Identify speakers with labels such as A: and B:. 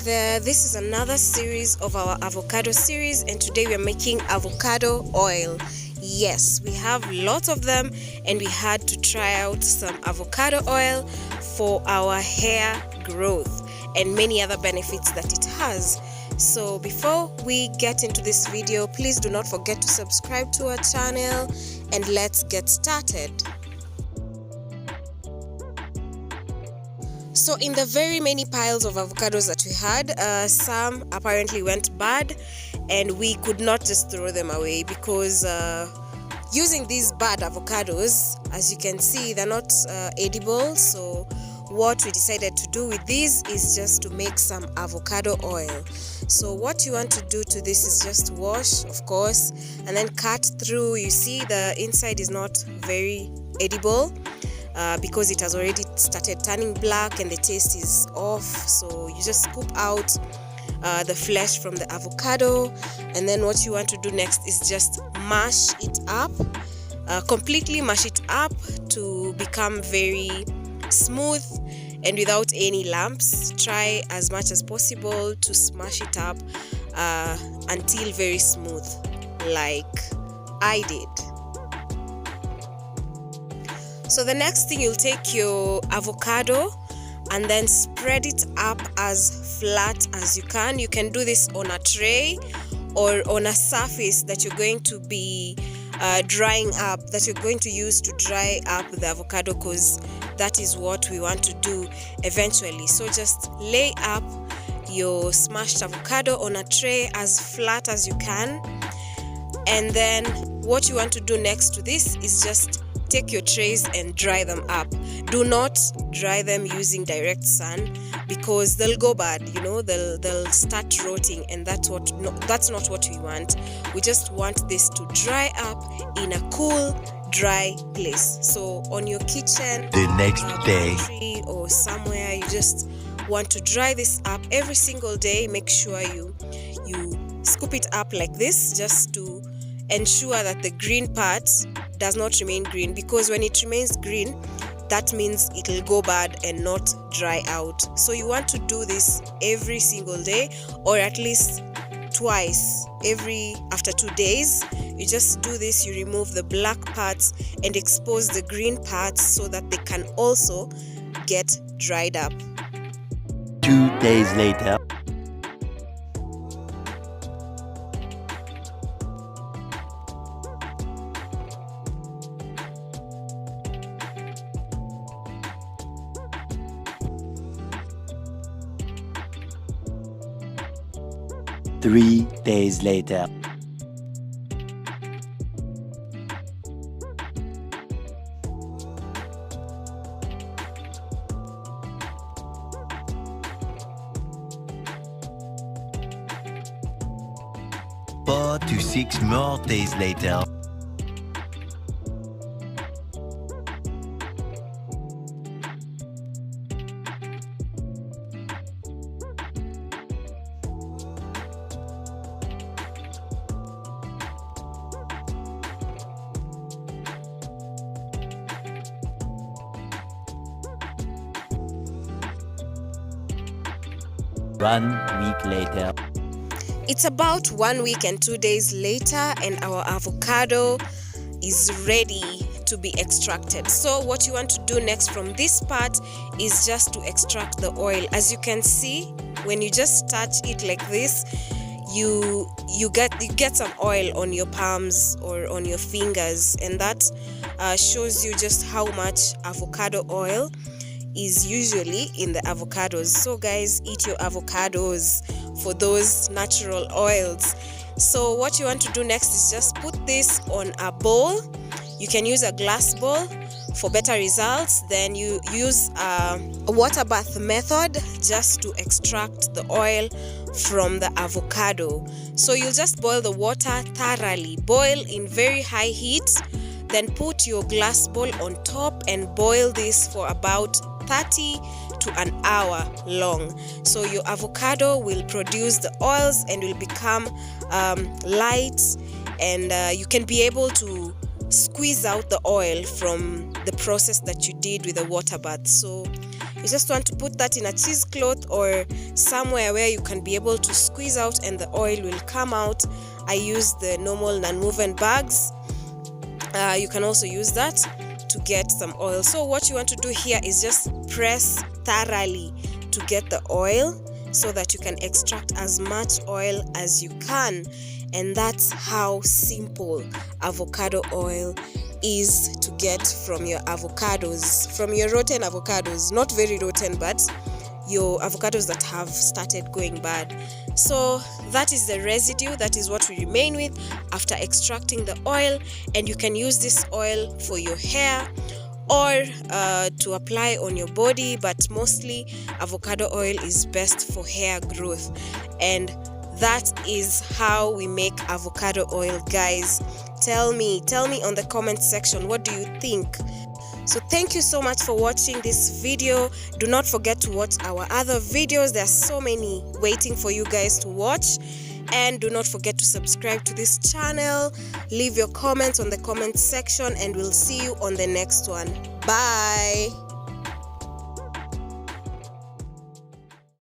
A: there, this is another series of our avocado series, and today we are making avocado oil. Yes, we have lots of them and we had to try out some avocado oil for our hair growth and many other benefits that it has. So before we get into this video, please do not forget to subscribe to our channel and let's get started. So in the very many piles of avocados that we had, some apparently went bad and we could not just throw them away because using these bad avocados, as you can see, they're not edible. So what we decided to do with these is just to make some avocado oil. So what you want to do to this is just wash, of course, and then cut through. You see the inside is not very edible because it has already started turning black and the taste is off. So you just scoop out the flesh from the avocado, and then what you want to do next is just mash it up, completely mash it up to become very smooth and without any lumps. Try as much as possible to smash it up until very smooth, like I did. So the next thing, you'll take your avocado and then spread it up as flat as you can. You can do this on a tray or on a surface that you're going to be drying up, that you're going to use to dry up the avocado, because that is what we want to do eventually. So just lay up your smashed avocado on a tray as flat as you can, and then what you want to do next to this is just take your trays and dry them up. Do not dry them using direct sun because they'll go bad, they'll start rotting, and that's not what we want. We just want this to dry up in a cool, dry place. So on your kitchen,
B: the next day,
A: or somewhere, you just want to dry this up every single day. Make sure you scoop it up like this, just to ensure that the green part does not remain green, because when it remains green, that means it will go bad and not dry out. So you want to do this every single day, or at least twice after 2 days. You just do this, you remove the black parts and expose the green parts so that they can also get dried up.
B: 2 days later. Three days later. Four to 6 more days later. One week later.
A: It's about 1 week and 2 days later, and our avocado is ready to be extracted. So what you want to do next from this part is just to extract the oil. As you can see, when you just touch it like this, you get some oil on your palms or on your fingers, and that shows you just how much avocado oil is usually in the avocados. So guys, eat your avocados for those natural oils. So what you want to do next is just put this on a bowl. You can use a glass bowl for better results. Then you use a water bath method just to extract the oil from the avocado. So you'll just boil the water thoroughly, boil in very high heat, then put your glass bowl on top and boil this for about 30 to an hour long. So your avocado will produce the oils and will become light, and you can be able to squeeze out the oil from the process that you did with the water bath. So you just want to put that in a cheesecloth or somewhere where you can be able to squeeze out and the oil will come out. I use the normal non-moving bags. You can also use that to get some oil. So what you want to do here is just press thoroughly to get the oil so that you can extract as much oil as you can. And that's how simple avocado oil is to get from your avocados, from your rotten avocados. Not very rotten, but your avocados that have started going bad. So that is the residue, that is what we remain with after extracting the oil. And you can use this oil for your hair or to apply on your body, but mostly avocado oil is best for hair growth. And that is how we make avocado oil, guys. Tell me on the comment section, what do you think? So thank you so much for watching this video. Do not forget to watch our other videos. There are so many waiting for you guys to watch. And do not forget to subscribe to this channel. Leave your comments on the comment section and we'll see you on the next one. Bye.